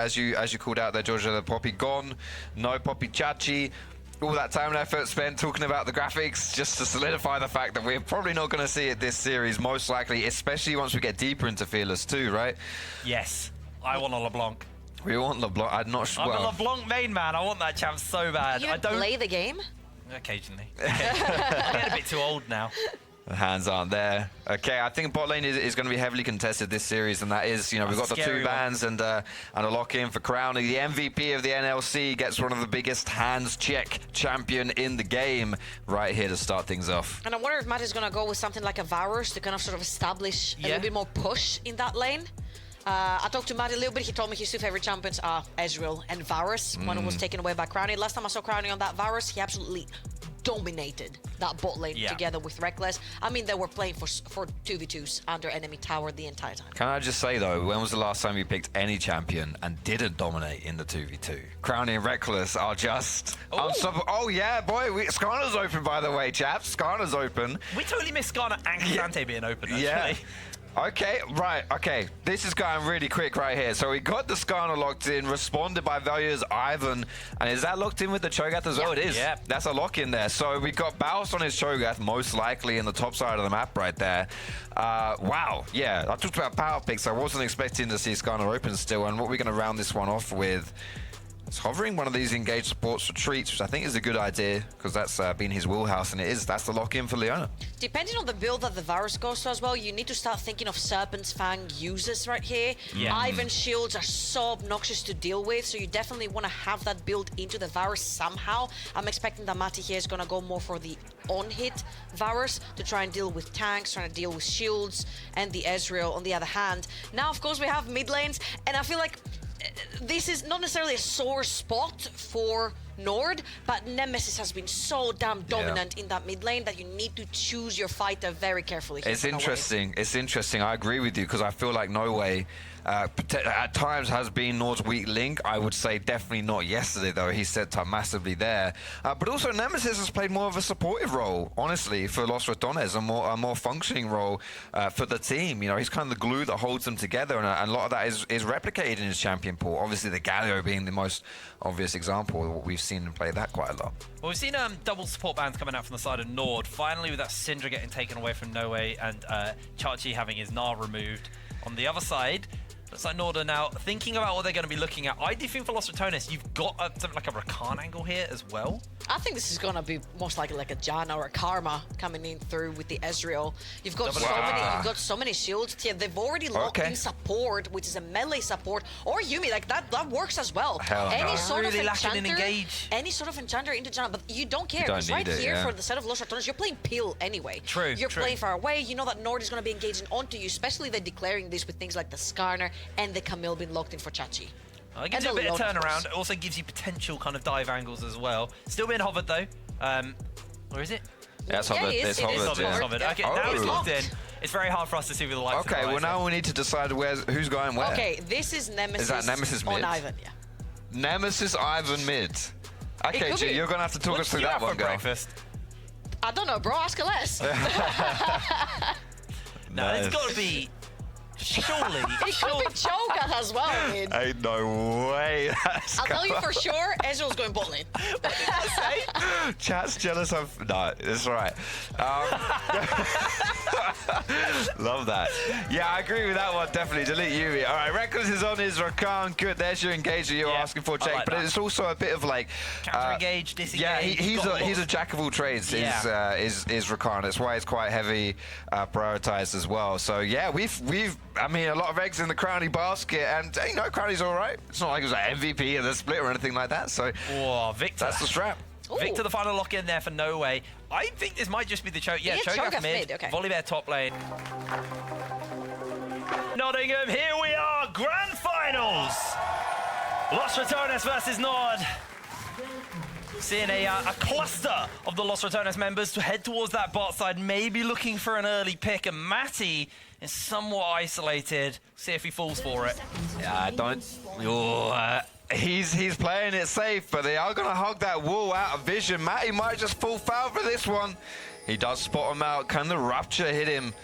As you called out there, Georgia, the Poppy gone, no Poppy Chachi. All that time and effort spent talking about the graphics just to solidify the fact that we're probably not going to see it this series, most likely, especially once we get deeper into Fearless too, right? Yes, I want a LeBlanc. We want LeBlanc. I'm not sure. I'm a LeBlanc main man. I want that champ so bad. You don't play the game? Occasionally. I'm getting a bit too old now. The hands aren't there. Okay, I think bot lane is going to be heavily contested this series, and that is, you know, we've got the two bans and a lock-in for Crowny. The MVP of the NLC gets one of the biggest hands check champion in the game right here to start things off. And I wonder if Matt is going to go with something like a Varus to kind of sort of establish a little bit more push in that lane. I talked to Matt a little bit. He told me his two favorite champions are Ezreal and Varus. One was taken away by Crowny. Last time I saw Crowny on that Varus, he absolutely dominated that bot lane together with Reckless. I mean, they were playing for 2v2s under enemy tower the entire time. Can I just say, though, when was the last time you picked any champion and didn't dominate in the 2v2? Crowny and Reckless are just unstoppable. Oh, yeah, boy. Skarner's open, by the way, chaps. Skarner's open. We totally missed Skarner and Kazante being open, actually. Yeah. Okay, right, okay. This is going really quick right here. So we got the Skarner locked in, responded by Value's Ivan. And is that locked in with the Cho'Gath as well? It is. Yeah. That's a lock in there. So we got Baus on his Cho'Gath, most likely in the top side of the map right there. Wow, yeah. I talked about power picks. I wasn't expecting to see Skarner open still. And what we're going to round this one off with is hovering one of these engaged supports for treats, which I think is a good idea because that's been his wheelhouse, and that's the lock-in for Leona. Depending on the build that the Varus goes to as well, you need to start thinking of Serpent's Fang uses right here. Ivan's shields are so obnoxious to deal with, so you definitely want to have that built into the Varus somehow. I'm expecting that Mati here is going to go more for the on-hit Varus to try and deal with tanks, trying to deal with shields, and the Ezreal on the other hand. Now, of course, we have mid lanes, and I feel like this is not necessarily a sore spot for NORD, but Nemesis has been so damn dominant in that mid lane that you need to choose your fighter very carefully. It's interesting. It's interesting. I agree with you because I feel like No Way at times has been NORD's weak link. I would say definitely not yesterday, though. He stepped up massively there. But also Nemesis has played more of a supportive role, honestly, for Los Ratones, a more functioning role for the team. You know, he's kind of the glue that holds them together, and a lot of that is replicated in his champion pool. Obviously, the Galio being the most obvious example of what we've seen him play that quite a lot. Well, we've seen double support bans coming out from the side of NORD. Finally, with that Syndra getting taken away from No Way and Chachi having his Gnar removed. On the other side, looks like NORD are now thinking about what they're going to be looking at. I do think for Los Ratones, you've got something like a Rakan angle here as well. I think this is going to be most likely like a Janna or a Karma coming in through with the Ezreal. You've got so many shields here. They've already locked in support, which is a melee support, or Yuumi. Like that works as well. Any sort of enchanter into Janna, but you don't care because right here for the set of Los Ratones, you're playing Peel anyway. You're playing far away. You know that NORD is going to be engaging onto you, especially they're declaring this with things like the Skarner and the Camille being locked in for Chachi. It gives you a bit of turnaround. It also gives you potential kind of dive angles as well. Still being hovered though. Where is it? Yeah, it's hovered. It's hovered. Okay, now it's locked in. It's very hard for us to see with the lights. Okay, well now we need to decide who's going where. Okay, this is Nemesis. Is that Nemesis mid? On Ivan, yeah. Nemesis Ivan mid. Okay, G, you're gonna have to talk us through that one, girl. Breakfast? I don't know, bro. Ask her less. No, it's got to be. Surely. It could be Cho'Gath as well, I mean. Ain't no way. I'll tell you for sure, Ezreal's going bot lane. What did I say? Chat's jealous of... No, it's right. Love that. Yeah, I agree with that one, definitely. Delete Yuumi. All right, Reckless is on his Rakan. Good, there's your engager you're asking for, Jake. Like but it's also a bit of like... Counter-engage, disengage. Yeah, he's a jack of all trades, is Rakan. That's why it's quite heavy prioritized as well. So, yeah, I mean, a lot of eggs in the Crowny basket, and you know, Crowny's all right. It's not like it was an MVP of the split or anything like that. So, Victor. That's the strap. Victor, the final lock in there for No Way. I think this might just be the Cho'Gath mid. Okay. Volibear top lane. Nottingham, here we are, grand finals. Los Ratones versus NORD. Seeing a cluster of the Los Ratones members to head towards that bot side, maybe looking for an early pick, and Matty is somewhat isolated. See if he falls for it. Yeah, he's playing it safe, but they are going to hug that wall out of vision. Matty might just fall foul for this one. He does spot him out. Can the Rupture hit him?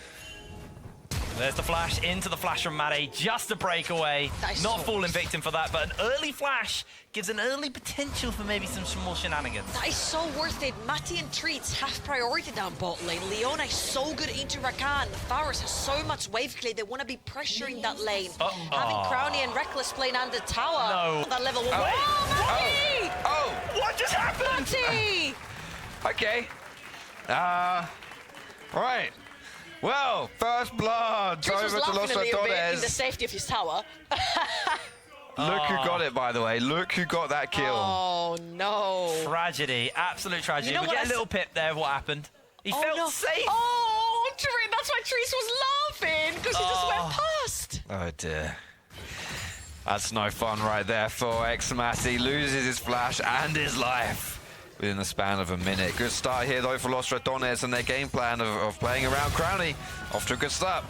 There's the flash into the flash from Maddie, just a breakaway. Not falling victim for that, but an early flash gives an early potential for maybe some more shenanigans. That is so worth it. Matty and Treats have priority down bot lane. Leona is so good into Rakan. Varus has so much wave clear. They want to be pressuring that lane. Having Crowny and Reckless playing under tower. No. That level 1. Matty! Oh, what just happened? Matty! Okay. Right. Well, first blood Treats was over to Los laughing a little bit in the Ratones. safety of his tower. Look who got it, by the way. Look who got that kill. Oh, no. Tragedy, absolute tragedy. You know We what get a little pip there of what happened. He felt safe. Oh, that's why Treats was laughing, because he just went past. Oh, dear. That's no fun right there for X-Matty. Loses his flash and his life within the span of a minute. Good start here, though, for Los Ratones and their game plan of playing around Crowny. Off to a good start.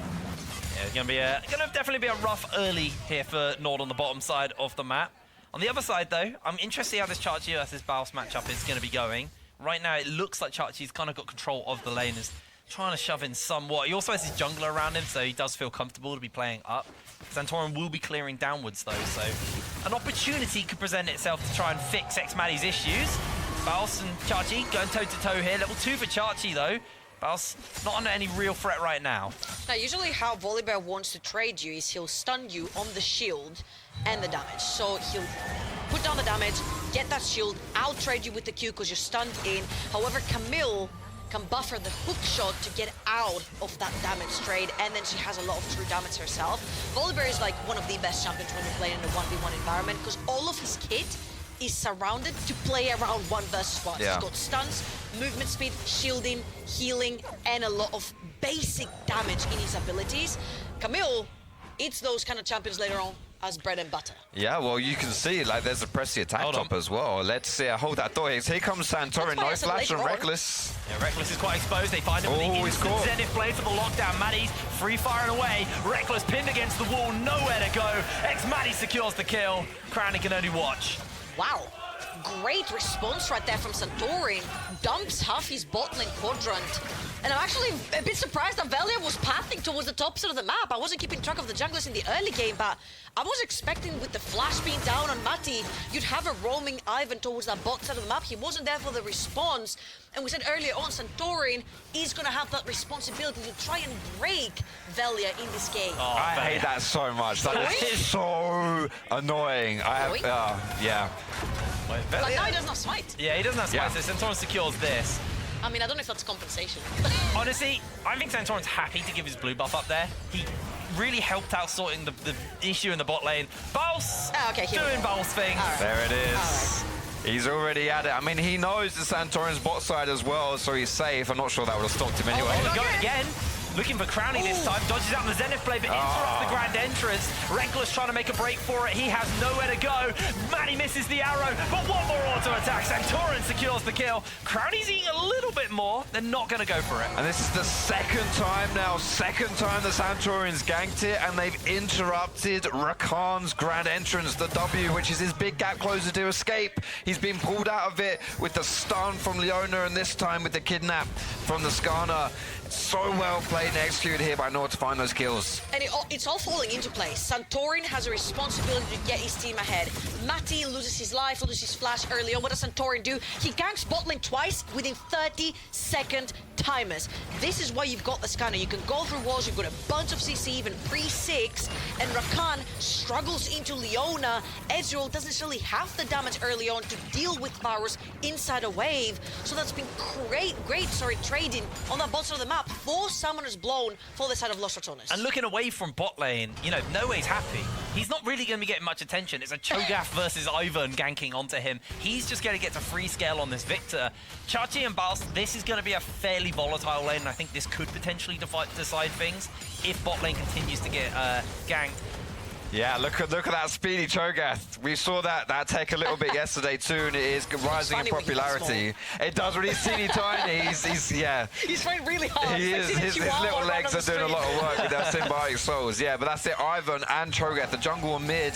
Yeah, it's gonna definitely be a rough early here for NORD on the bottom side of the map. On the other side, though, I'm interested how this Chachi versus Baus matchup is going to be going. Right now, it looks like Chachi's kind of got control of the lane, is trying to shove in somewhat. He also has his jungler around him, so he does feel comfortable to be playing up. Santorin will be clearing downwards, though, so an opportunity could present itself to try and fix X-Matty's issues. Baus and Chachi going toe-to-toe here. Level 2 for Chachi, though. Baus not under any real threat right now. Now, usually how Volibear wants to trade you is he'll stun you on the shield and the damage. So he'll put down the damage, get that shield, out-trade you with the Q because you're stunned in. However, Camille can buffer the hook shot to get out of that damage trade, and then she has a lot of true damage herself. Volibear is like one of the best champions when you're playing in a 1v1 environment because all of his kit is surrounded to play around 1 versus 1. Yeah. He's got stuns, movement speed, shielding, healing, and a lot of basic damage in his abilities. Camille eats those kind of champions later on as bread and butter. Yeah, well, you can see, like, there's a pressy attack top as well. Let's hold that door. Here comes Santorin. No flash and Reckless. Yeah, Reckless is quite exposed. They find him with the instant Zenith blade for the lockdown. Maddie's free firing away. Reckless pinned against the wall. Nowhere to go. X-Maddie secures the kill. Crowny can only watch. Wow. Great response right there from Santorin. Dumps half his bot lane quadrant. And I'm actually a bit surprised that Velia was pathing towards the top side of the map. I wasn't keeping track of the junglers in the early game, but I was expecting with the flash being down on Matty, you'd have a roaming Ivan towards that bot side of the map. He wasn't there for the response. And we said earlier on, Santorin is going to have that responsibility to try and break Velia in this game. Oh, I hate that so much. That is so annoying. Yeah. But now he doesn't have smite. Yeah, he doesn't have smite, so Santorin secures this. I mean, I don't know if that's compensation. Honestly, I think Santorin's happy to give his blue buff up there. He really helped out sorting the issue in the bot lane. Baus doing Baus things. Right. There it is. He's already at it. I mean, he knows the Santorin's bot side as well, so he's safe. I'm not sure that would have stopped him anyway. Oh, going again. Looking for Crowny this time. Dodges out the Zenith blade, but interrupts the grand entrance. Reckless trying to make a break for it. He has nowhere to go. Maddie misses the arrow, but one more auto attack. Santorin secures the kill. Crowny's eating a little bit more. They're not going to go for it. And this is the second time the Santorin's ganked it, and they've interrupted Rakan's grand entrance, the W, which is his big gap closer to escape. He's been pulled out of it with the stun from Leona, and this time with the kidnap from the Skarner. So well played and executed here by NORD to find those kills. And it's all falling into place. Santorin has a responsibility to get his team ahead. Matty loses his life, loses his flash early on. What does Santorin do? He ganks bot lane twice within 30-second timers. This is why you've got the scanner. You can go through walls, you've got a bunch of CC, even pre-6, and Rakan struggles into Leona. Ezreal doesn't necessarily have the damage early on to deal with Varus inside a wave. So that's been great trading on that bot side of the map. 4 summoners blown for the side of Los Ratones. And looking away from bot lane, you know, Noe's happy. He's not really going to be getting much attention. It's a Cho'Gath versus Ivan ganking onto him. He's just going to get to free scale on this Victor. Chachi and Baus, this is going to be a fairly volatile lane, and I think this could potentially decide things if bot lane continues to get ganked. Yeah, look at that speedy Cho'Gath. We saw that take a little bit yesterday too, and it is rising in popularity. It does when he's teeny tiny. He's trying really hard. His little legs are doing a lot of work with their symbiotic souls. Yeah, but that's it. Ivan and Cho'Gath, the jungle and mid,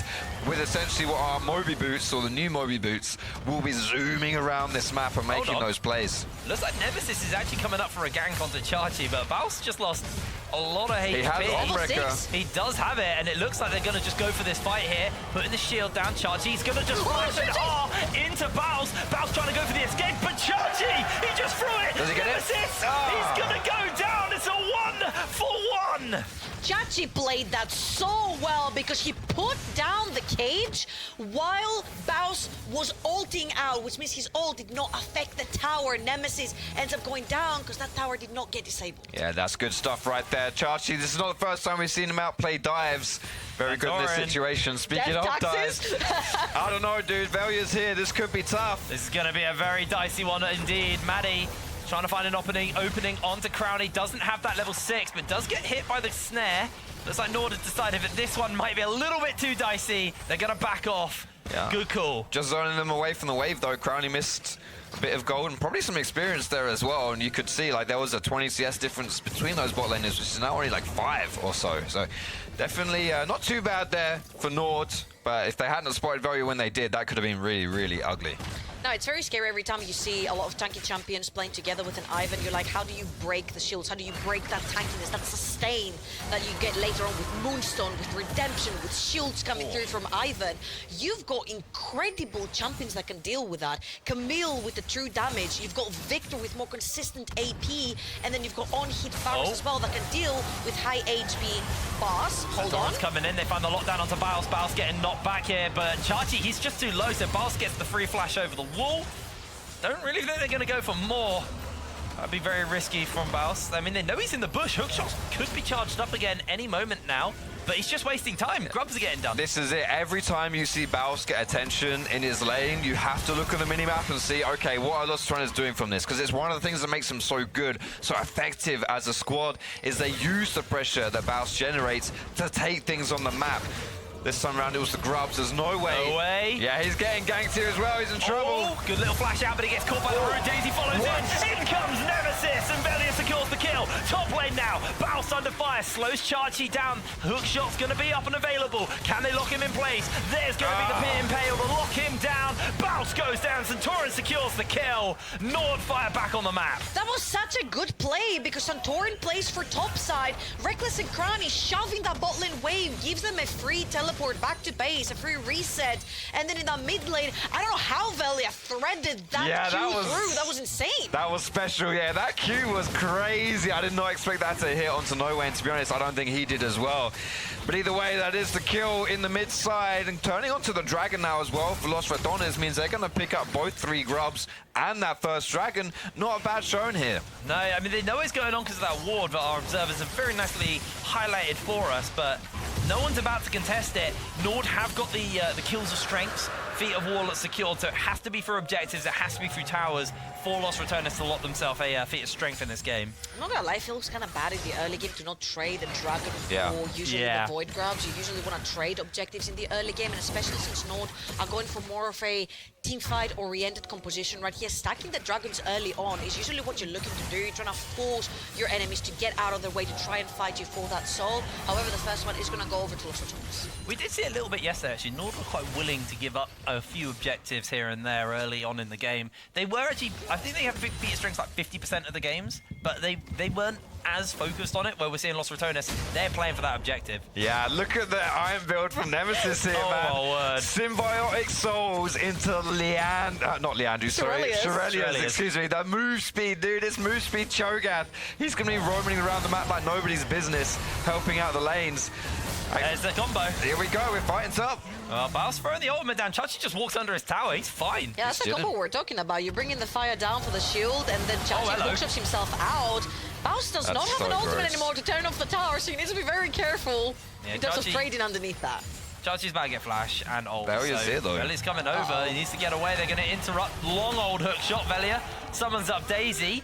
with essentially what are Moby boots, or the new Moby boots, will be zooming around this map and making those plays. Looks like Nemesis is actually coming up for a gank onto Chachi, but Baus just lost a lot of HP. He has Ombreaker. He does have it, and it looks like they're going to just go for this fight here. Putting the shield down, Chachi's going to just flash an R into Baus. Baus trying to go for the escape, but Chachi, he just threw it. Does he get it? He's going to go down. It's a 1-for-1. Chachi played that so well because he put down the cage while Baus was ulting out, which means his ult did not affect the tower. Nemesis ends up going down because that tower did not get disabled. Yeah, that's good stuff right there. Chachi, this is not the first time we've seen him outplay dives. Very good in this situation. Speaking of dives, I don't know, dude. Velia's here. This could be tough. This is going to be a very dicey one indeed. Maddie trying to find an opening onto Crownie. Doesn't have that level 6, but does get hit by the snare. Looks like NORD has decided that this one might be a little bit too dicey. They're going to back off. Yeah. Good call. Just zoning them away from the wave, though. Crownie missed a bit of gold and probably some experience there as well. And you could see, like, there was a 20 CS difference between those bot laners, which is now only like 5 or so. So definitely not too bad there for NORD. But if they hadn't spotted Velia when they did, that could have been really, really ugly. No, it's very scary every time you see a lot of tanky champions playing together with an Ivan. You're like, how do you break the shields? How do you break that tankiness, that sustain that you get later on with Moonstone, with Redemption, with shields coming through from Ivan? You've got incredible champions that can deal with that. Camille with the true damage. You've got Victor with more consistent AP. And then you've got on-hit Varus as well that can deal with high HP Baus. Hold on. Coming in. They find the lockdown onto Baus. Baus getting knocked back here. But Chachi, he's just too low. So Baus gets the free flash over the wall. Don't really think they're going to go for more. That'd be very risky from Baus. I mean, they know he's in the bush. Hookshots could be charged up again any moment now, but he's just wasting time. Grubs are getting done. This is it. Every time you see Baus get attention in his lane, you have to look at the minimap and see, okay, what are Los Trainers doing from this? Because it's one of the things that makes them so good, so effective as a squad, is they use the pressure that Baus generates to take things on the map. This time around, it was the Grubs. There's no way. No way. Yeah, he's getting ganked here as well. He's in trouble. Good little flash out, but he gets caught by the root. Daisy follows in. In comes Nemesis, and Velia secures the kill. Top lane now. Baus under fire. Slows Chachi down. Hookshot's going to be up and available. Can they lock him in place? There's going to be the pin impale to lock him down. Baus goes down. Santorin secures the kill. NORD fire back on the map. That was such a good play because Santorin plays for top side. Reckless and Crownie shoving that bot lane wave gives them a free teleport back to base, a free reset, and then in that mid lane, I don't know how Velia threaded that Q through. That was insane. That was special, yeah. That Q was crazy. I did not expect that to hit onto Nowhere, and to be honest, I don't think he did as well. But either way, that is the kill in the mid side, and turning onto the Dragon now as well for Los Ratones means they're going to pick up both 3 Grubs and that first Dragon. Not a bad showing here. No, I mean, they know it's going on because of that ward, but our observers have very nicely highlighted for us, but no one's about to contest it. NORD have got the kills of strengths, feet of wall that's secured, so it has to be for objectives, it has to be through towers for Los Ratones to lock themselves a feat of strength in this game. I'm not gonna lie, it feels kind of bad in the early game to not trade the Dragon for usually the Void Grubs. You usually want to trade objectives in the early game, and especially since NORD are going for more of a teamfight oriented composition right here. Stacking the Dragons early on is usually what you're looking to do. You're trying to force your enemies to get out of their way to try and fight you for that soul. However, the first one is going to go over to Los Ratones. We did see a little bit yesterday, actually. NORD were quite willing to give up a few objectives here and there early on in the game. They were actually, I think they have feat of strength like 50% of the games, but they weren't as focused on it, where we're seeing Los Ratones, they're playing for that objective. Yeah, look at the iron build from Nemesis here, man. Oh, my word. Symbiotic souls into Shurelius, excuse me. That move speed, dude, it's move speed Cho'Gath. He's going to be roaming around the map like nobody's business, helping out the lanes. There's the combo. Here we go, we're fighting top. Baus throwing the ultimate down. Chachi just walks under his tower. He's fine. Yeah, that's the combo we're talking about. You bring in the fire down for the shield, and then Chachi hookshots himself out. Baus does not have an ultimate anymore to turn off the tower, so he needs to be very careful in terms of trading underneath that. Chachi's about to get flash and ult. Velia's here, though. Velia's coming over. He needs to get away. They're going to interrupt. Long old hook shot, Velia. Summons up Daisy.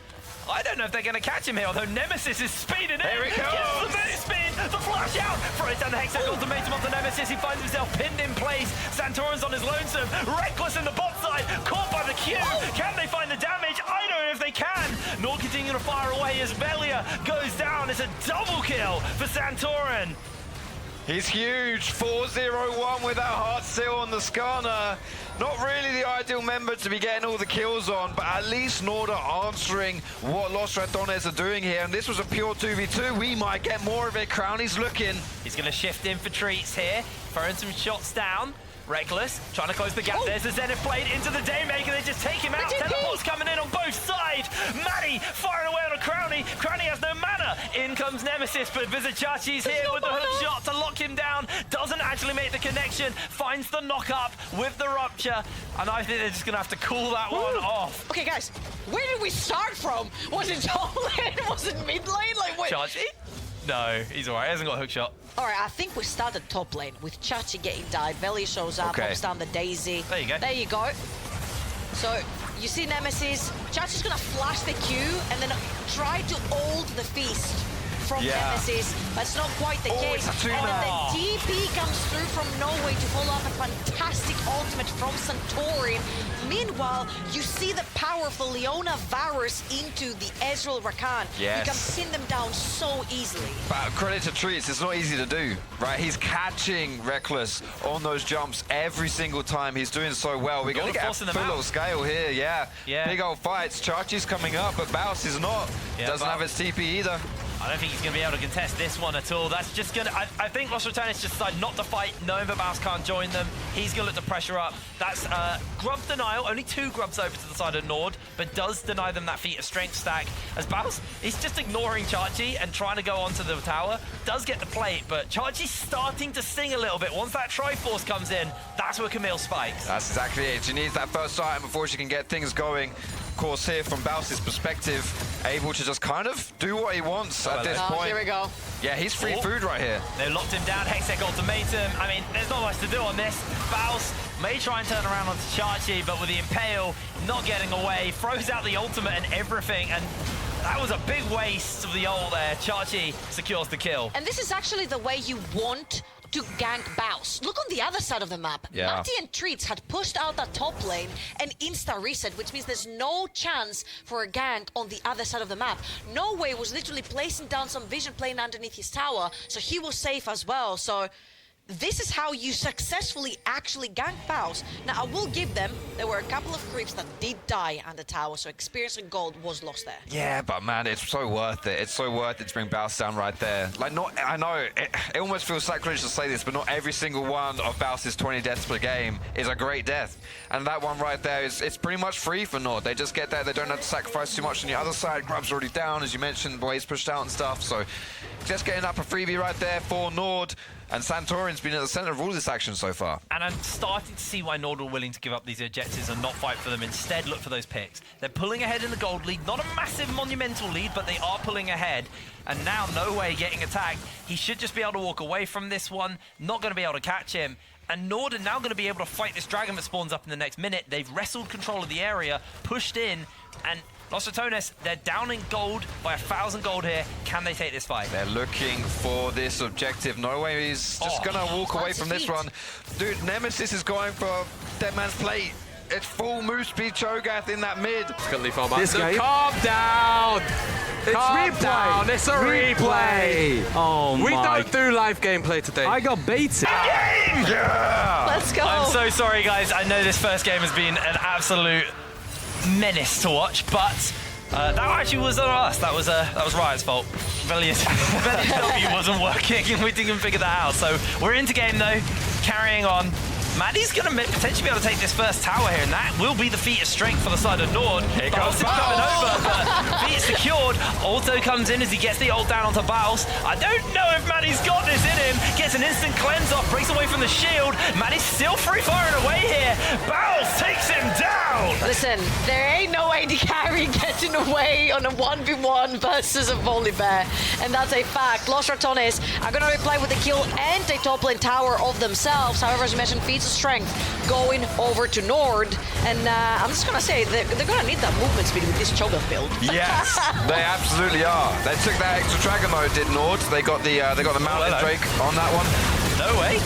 I don't know if they're going to catch him here, although Nemesis is speeding in. There it goes. Gets the move speed, the flash out. Throws down the Hexagon ultimatum onto Nemesis. He finds himself pinned in place. Santorin's on his lonesome. Reckless in the bot side. Caught by the Q. Can they find the damage? I don't know if they can. NORD continuing to fire away as Velia goes down. It's a double kill for Santorin. He's huge. 4-0-1 with that heart still on the Skarner. Not really the ideal member to be getting all the kills on, but at least NORD are answering what Los Ratones are doing here. And this was a pure 2v2. We might get more of it. Crowley's looking. He's going to shift in for treats here, throwing some shots down. Reckless, trying to close the gap. There's the Zenith Blade into the Daymaker. They just take him out. Teleports coming in on both sides. Maddie firing away on a Crowley. Crowley has no mana. In comes Nemesis, but Vizichachi's here with the hook shot to lock him down. Doesn't actually make the connection. Finds the knock up with the rupture. And I think they're just going to have to cool that one off. Okay, guys, where did we start from? Was it top lane? Was it mid lane? Like, wait. Chachi? No, he's all right. He hasn't got a hook shot. All right, I think we started top lane with Chachi getting died. Veli shows up, pops down the Daisy. There you go. There you go. So you see Nemesis. Chachi's gonna flash the Q and then try to ult the feast from Nemesis. That's not quite the case. And then the TP comes through from nowhere to follow up a fantastic ultimate from Santorin. Meanwhile, you see the power of the Leona Varus into the Ezreal Rakan. Yes. He can pin them down so easily. But credit to Treats, it's not easy to do, right? He's catching Reckless on those jumps every single time. He's doing so well. We're going to get a full little scale here, Big old fights. Chachi's coming up, but Baus is not. Doesn't have his TP either. I don't think he's going to be able to contest this one at all. That's just going to... I think Los Ratones just decided not to fight, knowing that Baus can't join them. He's going to look to pressure up. That's grub denial. Only 2 grubs over to the side of NORD, but does deny them that feat of strength stack. As Baus, he's just ignoring Chachi and trying to go onto the tower. Does get the plate, but Chachi's starting to sting a little bit. Once that Triforce comes in, that's where Camille spikes. That's exactly it. She needs that first item before she can get things going. Of course, here from Baus's perspective, able to just kind of do what he wants at this point. Here we go. Yeah, he's free food right here. They locked him down, Hextech ultimatum. I mean, there's not much to do on this. Baus may try and turn around onto Chachi, but with the Impale not getting away, throws out the ultimate and everything, and that was a big waste of the ult there. Chachi secures the kill. And this is actually the way you want to gank Baus. Look on the other side of the map. Matty and Treats had pushed out that top lane and insta-reset, which means there's no chance for a gank on the other side of the map. No Way was literally placing down some vision plane underneath his tower, so he was safe as well. So this is how you successfully actually gank Baus. Now, I will give them, there were a couple of creeps that did die on the tower, so experience and gold was lost there. Yeah, but man, it's so worth it. It's so worth it to bring Baus down right there. Like, I know, it almost feels sacrilegious to say this, but not every single one of Baus's 20 deaths per game is a great death. And that one right there it's pretty much free for NORD. They just get there, they don't have to sacrifice too much on the other side. Grub's already down, as you mentioned, Blaze pushed out and stuff, so just getting up a freebie right there for NORD. And Santorin's been at the center of all this action so far. And I'm starting to see why NORD were willing to give up these objectives and not fight for them. Instead, look for those picks. They're pulling ahead in the gold lead. Not a massive monumental lead, but they are pulling ahead. And now, No Way getting attacked. He should just be able to walk away from this one. Not going to be able to catch him. And NORD are now going to be able to fight this dragon that spawns up in the next minute. They've wrestled control of the area, pushed in, and Los Ratones, they're down in gold by 1,000 gold here. Can they take this fight? They're looking for this objective. No Way is just gonna walk away from this one. Dude, Nemesis is going for Dead Man's Plate. It's full move speed Cho'Gath in that mid. This game. Calm down. It's replay. It's a replay. Oh we my. don't do live gameplay today. I got baited. Yeah! Let's go. I'm so sorry, guys. I know this first game has been an absolute menace to watch, but that actually was on us. That was Riot's fault. Velia's W wasn't working, and we didn't figure that out. So we're into game though, carrying on. Maddie's going to potentially be able to take this first tower here, and that will be the feat of strength for the side of NORD. Here comes Baus coming over, but feat secured. Alto comes in as he gets the ult down onto Baus. I don't know if Maddie's got this in him. Gets an instant cleanse off, breaks away from the shield. Maddie's still free firing away here. Baus takes him down. Listen, there ain't no AD carry getting away on a 1v1 versus a Volibear. And that's a fact. Los Ratones are going to reply with a kill and a top lane tower of themselves. However, as you mentioned, feats of strength going over to NORD. And I'm just going to say, they're going to need that movement speed with this Cho'Gath build. Yes, they absolutely are. They took that extra dragon mode, did NORD. They got the Mountain Drake on that one. No Way.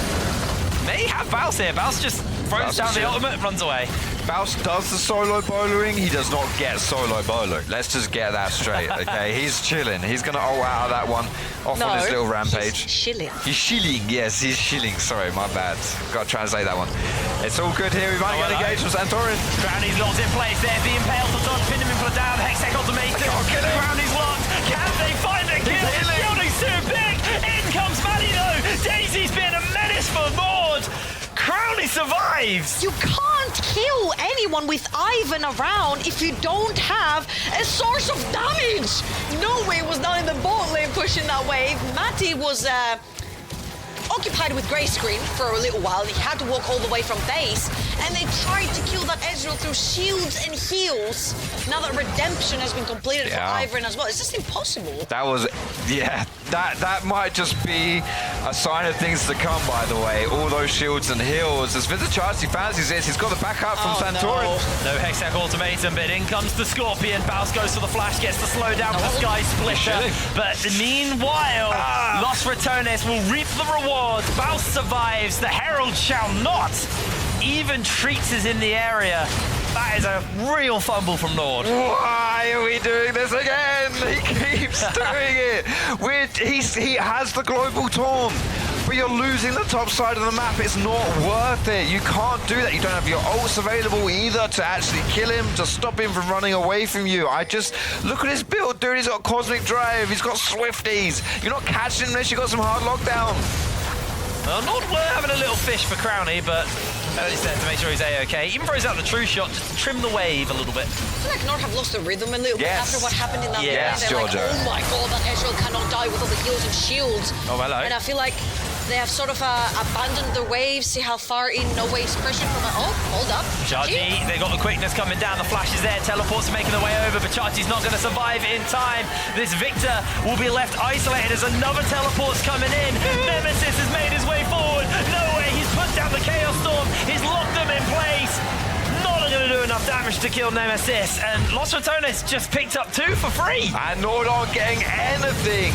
May have Baus here. Baus just throws down the ultimate and runs away. Baus does the solo bowling, he does not get solo bowling. Let's just get that straight, okay? He's chilling. He's going to ult out of that one, off on his little rampage. He's shilling. He's shilling, yes, he's shilling. Sorry, my bad. Got to translate that one. It's all good here. We might get engaged from Santorin. Brownie's locked in place there. The Impale to dodge, pinned him in for the down. Hextech ultimatum. Brownie's locked. Can they find the kill? Shielding's too big. In comes Maddie though. Daisy's been a menace for NORD. Crowley survives. You can't kill anyone with Ivan around if you don't have a source of damage. No way was down in the bot lane pushing that wave. Matty was occupied with grey screen for a little while. He had to walk all the way from base, and they tried to kill that Ezreal through shields and heals. Now that redemption has been completed for Ivan as well, it's just impossible. That was, yeah, that might just be a sign of things to come, by the way. All those shields and heals. As Vizichasti fancies this, he's got the backup from Santorin. No Hextech ultimatum, but in comes the Scorpion. Baus goes for the flash, gets the slow down for the Sky Splitter. But meanwhile, Los Ratones will reap the reward. Baus survives. The Herald shall not. Even Treats is in the area. That is a real fumble from NORD. Why are we doing this again? He keeps doing it. He has the global taunt, but you're losing the top side of the map. It's not worth it. You can't do that. You don't have your ults available either to actually kill him, to stop him from running away from you. Look at his build, dude. He's got Cosmic Drive. He's got Swifties. You're not catching him unless you've got some hard lockdown. NORD were having a little fish for Crowley, but Ellie said to make sure he's A-okay. Even throws out the true shot just to trim the wave a little bit. I feel like NORD have lost the rhythm a little bit after what happened in that wave. They're Georgia. like, oh my god, that Ezreal cannot die with all the heals and shields. Oh, hello. And I feel like they have sort of abandoned the waves, see how far in no waves pressure from it. Oh, hold up. Chachi, they got the quickness coming down, the flash is there, teleports are making their way over, but Chachi's not going to survive in time. This Victor will be left isolated as another teleport's coming in. Nemesis has made his way forward. No way, he's put down the Chaos Storm, he's locked them in place. Not going to do enough damage to kill Nemesis, and Los Ratones just picked up 2 for free. And NORD aren't getting anything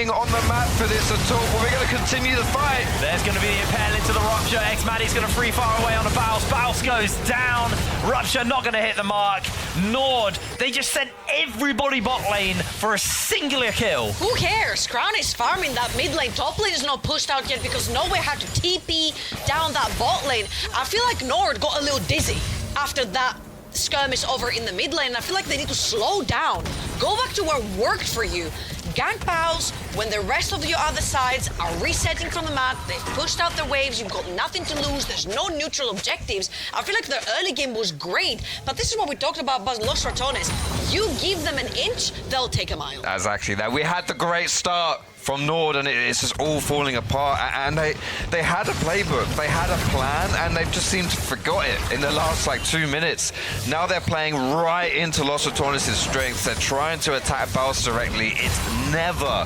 on the map for this at all, but we're going to continue the fight. There's going to be the Impale into the Rupture. X-Maddie's going to free fire away on a Baus. Baus goes down. Rupture not going to hit the mark. NORD, they just sent everybody bot lane for a singular kill. Who cares? Crown is farming that mid lane. Top lane is not pushed out yet because nowhere had to TP down that bot lane. I feel like NORD got a little dizzy after that skirmish over in the mid lane. I feel like they need to slow down. Go back to what worked for you. Gank Baus when the rest of your other sides are resetting from the map. They've pushed out their waves. You've got nothing to lose. There's no neutral objectives. I feel like the early game was great, but this is what we talked about Los Ratones. You give them an inch, they'll take a mile. That's actually that. We had the great start from NORD, and it's just all falling apart. And they had a playbook, they had a plan, and they've just seemed to forgot it in the last like 2 minutes. Now they're playing right into Los Ratones' strengths. They're trying to attack Baus directly. It never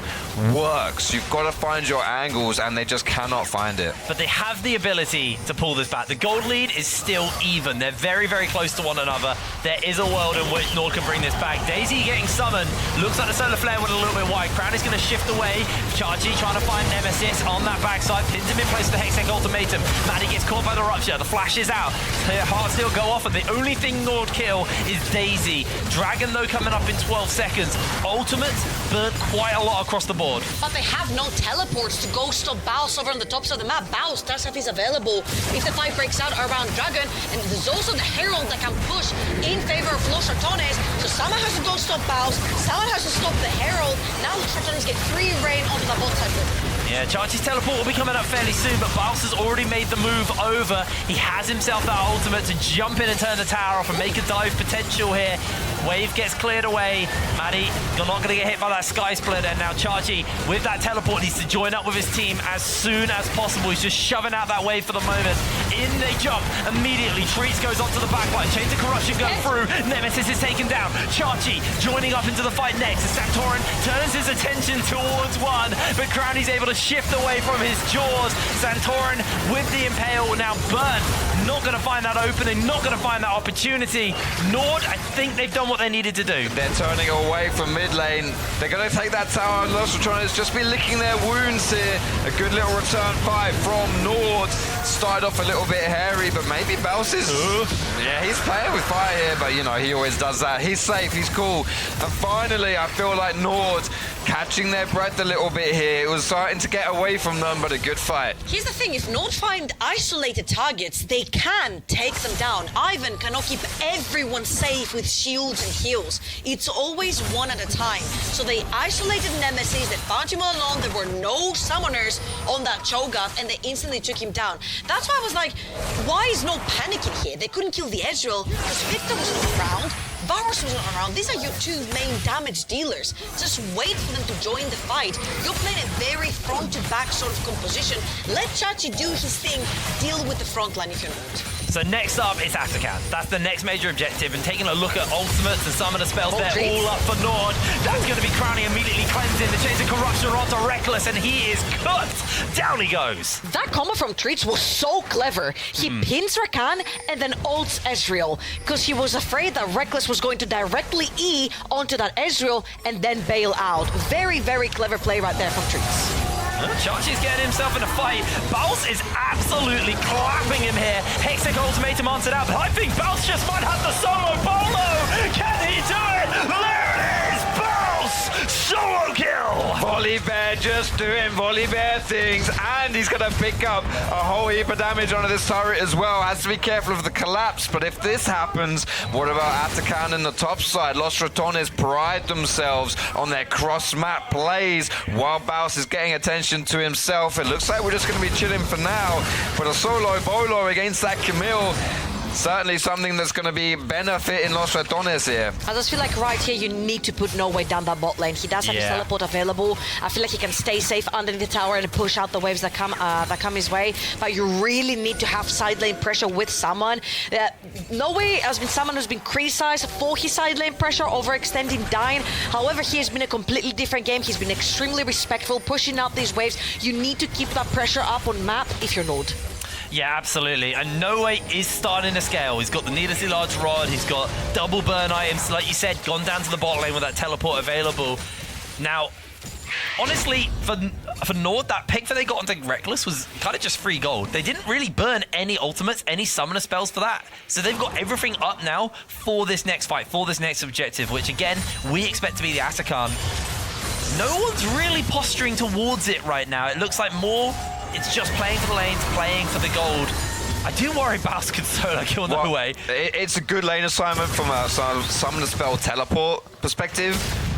works. You've got to find your angles, and they just cannot find it. But they have the ability to pull this back. The gold lead is still even. They're very, very close to one another. There is a world in which NORD can bring this back. Daisy getting summoned. Looks like the solar flare went a little bit wide. Crown is going to shift away. Chachi trying to find Nemesis on that backside. Pins him in place with the Hextech ultimatum. Maddie gets caught by the Rupture. The flash is out. Her heart still go off, and the only thing NORD kill is Daisy. Dragon, though, coming up in 12 seconds. Ultimate burnt quite a lot across the board. But they have no teleports to go stop Baus over on the top side of the map. Baus does have his available if the fight breaks out around Dragon, and there's also the Herald that can push in favor of Los Ratones. So someone has to go stop Baus, someone has to stop the Herald. Now Los Ratones get free reign onto the bot side. Yeah, Chachi's teleport will be coming up fairly soon, but Baus has already made the move over. He has himself that ultimate to jump in and turn the tower off and make a dive potential here. Wave gets cleared away. Maddie, you're not going to get hit by that Sky Splitter. Now Chachi, with that teleport, needs to join up with his team as soon as possible. He's just shoving out that wave for the moment. In they jump immediately. Treats goes onto the backline. Chains of Corruption go through. Nemesis is taken down. Chachi joining up into the fight next. Santorin turns his attention towards one, but Crowley's able to shift away from his jaws. Santorin with the Impale now burnt. Not going to find that opening, not going to find that opportunity. Nord, I think they've done what they needed to do. They're turning away from mid lane. They're going to take that tower, and Los RATONES just be licking their wounds here. A good little return fight from Nord. Started off a little bit hairy, but maybe Bells is... Yeah, he's playing with fire here, but you know, he always does that. He's safe, he's cool. And finally, I feel like Nord catching their breath a little bit here. It was starting to get away from them, but a good fight. Here's the thing, if Nord find isolated targets, they can take them down. Ivan cannot keep everyone safe with shields and heals. It's always one at a time. So they isolated Nemesis, they found him all alone, there were no summoners on that Cho'Gath, and they instantly took him down. That's why I was like, why is no panicking here? They couldn't kill the Ezreal because Victor was not around. Varus was not around. These are your two main damage dealers. Just wait for them to join the fight. You're playing a very front-to-back sort of composition. Let Chachi do his thing. Deal with the front line if you're not. So next up is Atakan. That's the next major objective. And taking a look at ultimates and summoner spells, they're all up for Nord. That's going to be crowning, immediately cleansing. The Chains of Corruption are onto Reckless, and he is cooked. Down he goes. That combo from Treats was so clever. He pins Rakan and then ults Ezreal because he was afraid that Reckless was going to directly E onto that Ezreal and then bail out. Very, very clever play right there from Treats. Chachi's getting himself in a fight. Baus is absolutely clapping him here. Hexic ultimatum answered out, but I think Baus just might have the solo bolo. Can he do it? There it is! Baus! Solo kill! Volibear just doing Volibear things, and he's going to pick up a whole heap of damage onto this turret as well. Has to be careful of the collapse, but if this happens, what about Atakan in the top side? Los RATONES pride themselves on their cross-map plays while Baus is getting attention to himself. It looks like we're just going to be chilling for now, but a solo bolo against that Camille, certainly something that's going to be benefiting Los RATONES here. I just feel like right here you need to put No Way down that bot lane. He does have his teleport available. I feel like he can stay safe underneath the tower and push out the waves that come his way. But you really need to have side lane pressure with someone. No Way has been someone who's been criticized for his side lane pressure, overextending, dying. However, he has been a completely different game. He's been extremely respectful, pushing out these waves. You need to keep that pressure up on map if you're Nord. Yeah, absolutely. And No Way is starting to scale. He's got the needlessly large rod. He's got double burn items. Like you said, gone down to the bot lane with that teleport available. Now, honestly, for Nord, that pick that they got onto Reckless was kind of just free gold. They didn't really burn any ultimates, any summoner spells for that. So they've got everything up now for this next fight, for this next objective, which again, we expect to be the Atakan. No one's really posturing towards it right now. It looks like more... It's just playing for the lanes, playing for the gold. I do worry Baus could solo kill No Way. It's a good lane assignment from a summoner spell teleport perspective,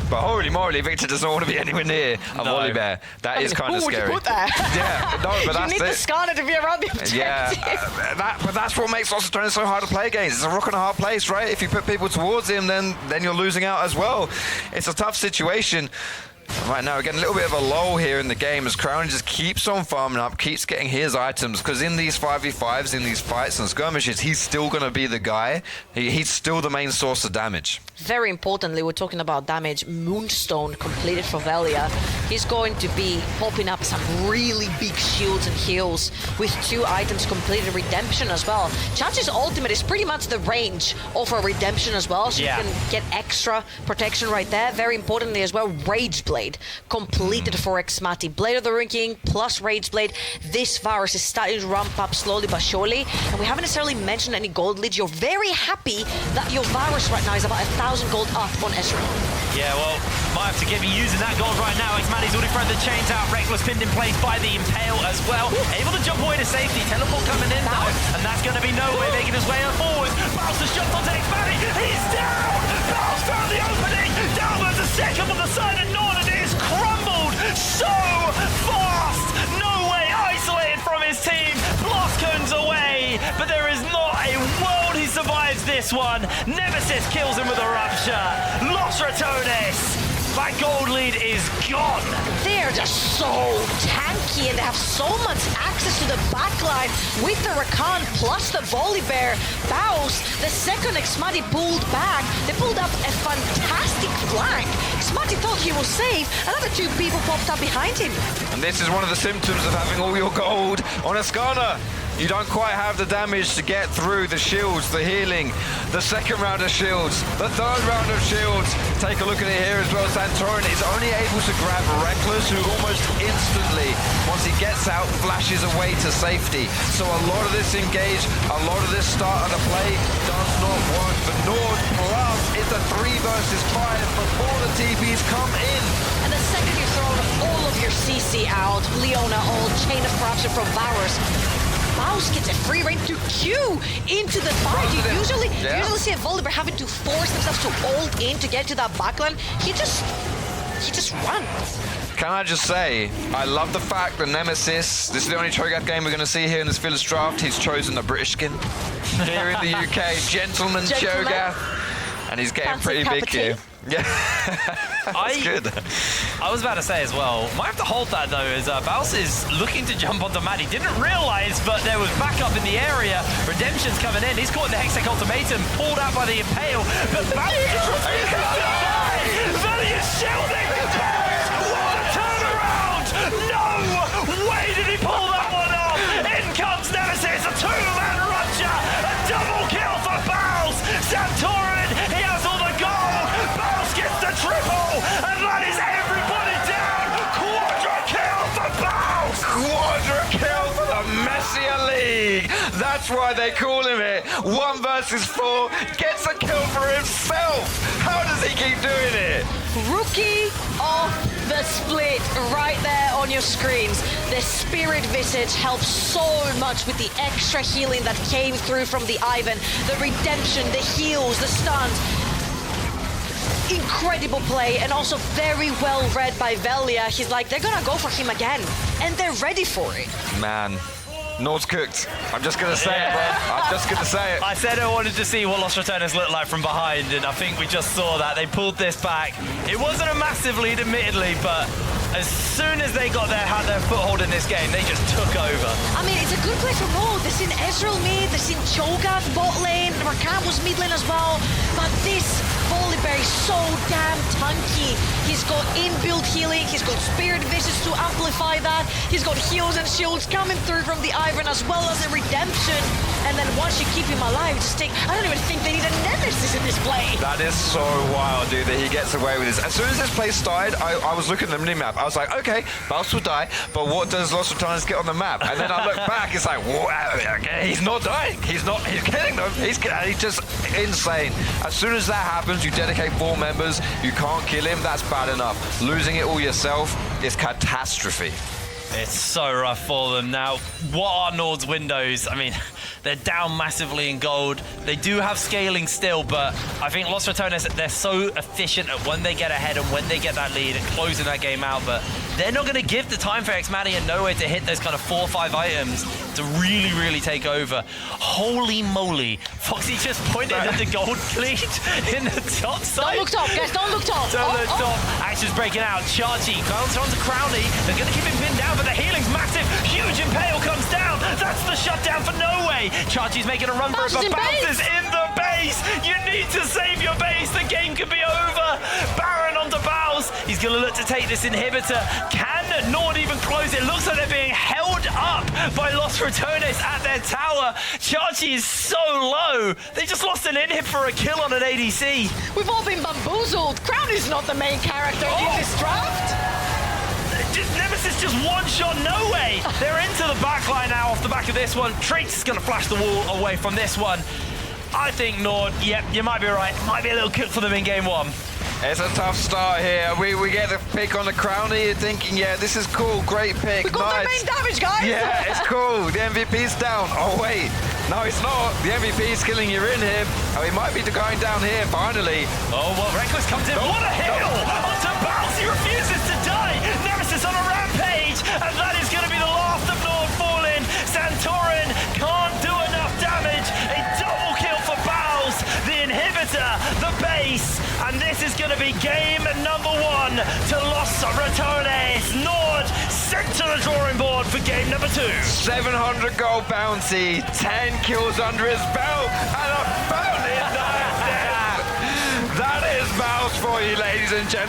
but holy moly, Victor doesn't want to be anywhere near a Volibear. That is kind of scary. Who would you put there? Yeah, no, but that's you need the Skarner to be around the objective. Yeah, but that's what makes Los RATONES so hard to play against. It's a rock and a hard place, right? If you put people towards him, then you're losing out as well. It's a tough situation. Right now, we're getting a little bit of a lull here in the game as Crown just keeps on farming up, keeps getting his items, because in these 5v5s, in these fights and skirmishes, he's still going to be the guy. He's still the main source of damage. Very importantly, we're talking about damage. Moonstone completed for Velia. He's going to be popping up some really big shields and heals with 2 items completed. Redemption as well. Chachi's ultimate is pretty much the range of a redemption as well, so you can get extra protection right there. Very importantly as well, Rage Blade completed for Xmati. Blade of the Ruin King plus Rage Blade. This Varus is starting to ramp up slowly but surely, and we haven't necessarily mentioned any gold leads. You're very happy that your Varus right now is about 1,000 gold up on Ezreal. Yeah, well, might have to get me using that gold right now. Xmati's already thrown the chains out. Reckless pinned in place by the Impale as well. Able to jump away to safety. Teleport coming in though, and that's going to be No Way making his way forward. Baus has jumped onto Xmati. He's down! Baus found the opening. Down goes the second on the side of Nord, and it is crumbled so fast. No Way isolated from his team. Bloscones away, but there is not a world he survives this one. Nemesis kills him with a rupture. Los RATONES That gold lead is gone. They're just so tanky and they have so much access to the backline with the Rakan plus the Volibear. Bows, the second Xmati pulled back, they pulled up a fantastic flank. Xmati thought he was safe, another two people popped up behind him. And this is one of the symptoms of having all your gold on a Skarner. You don't quite have the damage to get through the shields, the healing, the second round of shields, the third round of shields. Take a look at it here as well. Santorin is only able to grab Reckless, who almost instantly, once he gets out, flashes away to safety. So a lot of this engage, a lot of this start of the play does not work for NORD. Plus, it's a 3 versus 5 before the TPs come in. And the second you throw all of your CC out, Leona all chain of corruption from Varus, Mouse gets a free reign to queue into the fight. You usually see a Volibear having to force themselves to ult in to get to that backline. He just runs. Can I just say, I love the fact that Nemesis, this is the only Cho'Gath game we're going to see here in this Village Draft, he's chosen the British skin here in the UK. Gentleman Cho'Gath. And he's getting pretty big here. Yeah, that's good. I was about to say as well, might have to hold that though, as Baus is looking to jump onto Matt. He didn't realize, but there was backup in the area. Redemption's coming in. He's caught in the Hextech ultimatum, pulled out by the Impale, but Baus is refusing to die! Valley is shielding! What a turnaround! No way did he pull that one off! In comes Nemesis, a 2-man Roger, a double kill for Baus! Santorin, he has all the gold! Baus gets the triple, and that is everybody down! Quadra kill for Baus! Quadra kill for the Messier League! That's why they call him it. 1 versus 4, gets a kill for himself! How does he keep doing it? Rookie of the split right there on your screens. The Spirit Visage helps so much with the extra healing that came through from the Ivan. The redemption, the heals, the stuns. Incredible play and also very well read by Velia. He's like, they're gonna go for him again. And they're ready for it. Man. NORD's cooked. I'm just going to say it, bro. I'm just going to say it. I said I wanted to see what Los Ratones looked like from behind, and I think we just saw that. They pulled this back. It wasn't a massive lead, admittedly, but as soon as they had their foothold in this game, they just took over. I mean, it's a good play for both. They've seen Ezreal mid, they've seen Cho'Gath bot lane, Rakan was mid lane as well, but this Volibear is so damn tanky. He's got inbuilt healing, he's got Spirit Visage to amplify that, he's got heals and shields coming through from the Ivan as well as a redemption. And then once you keep him alive, just think, I don't even think they need a Nemesis in this play. That is so wild, dude, that he gets away with this. As soon as this play started, I was looking at the minimap. I was like, okay, Baus will die, but what does Los Ratones get on the map? And then I look back, it's like, wow, okay, he's not dying. He's killing them. He's just insane. As soon as that happens, you dedicate 4 members, you can't kill him, that's bad enough. Losing it all yourself is catastrophe. It's so rough for them. Now, what are NORD's windows? I mean, they're down massively in gold. They do have scaling still, but I think Los Ratones, they're so efficient at when they get ahead and when they get that lead and closing that game out, but they're not going to give the time for Xmati and Nowhere to hit those kind of 4 or 5 items to really, really take over. Holy moly. Foxy just pointed at the gold lead in the top side. Don't look top, guys, don't look top. Don't look top. Action's breaking out. Chachi bounces onto Crowley. They're going to keep him pinned down, but the healing's massive. Huge Impale comes down. That's the shutdown for No Way. Chachi's making a run for it, but bounces in the base. You need to save your base. The game could be over. Baron onto Baus. He's going to look to take this inhibitor. Can NORD even close it? Looks like they're being held up by Los Ratones at their tower. Chachi is so low. They just lost an inhib for a kill on an ADC. We've all been bamboozled. Crown is not the main character in this draft. Nemesis just one-shot No Way. They're into the backline now off the back of this one. Trace is going to flash the wall away from this one. I think NORD, yep, you might be right. Might be a little cook for them in game 1. It's a tough start here. We get the pick on the Crowny. You're thinking, yeah, this is cool. Great pick. We got their main damage, guys. Yeah, it's cool. The MVP's down. Oh, wait. No, it's not. The MVP's killing your inhib. Oh, he might be going down here, finally. Oh, well, Reckless comes in. What a heal! Onto Baus. He refuses to die. Nemesis on a rampage. And that is going to be the last of NORD falling. Santorin can't do enough damage. A double kill for Baus. The inhibitor, the base. And this is going to to be game number 1 to Los Ratones. NORD sent to the drawing board for game number 2. 700 gold bounty, 10 kills under his belt, and a phone in that is Mouse for you, ladies and gentlemen.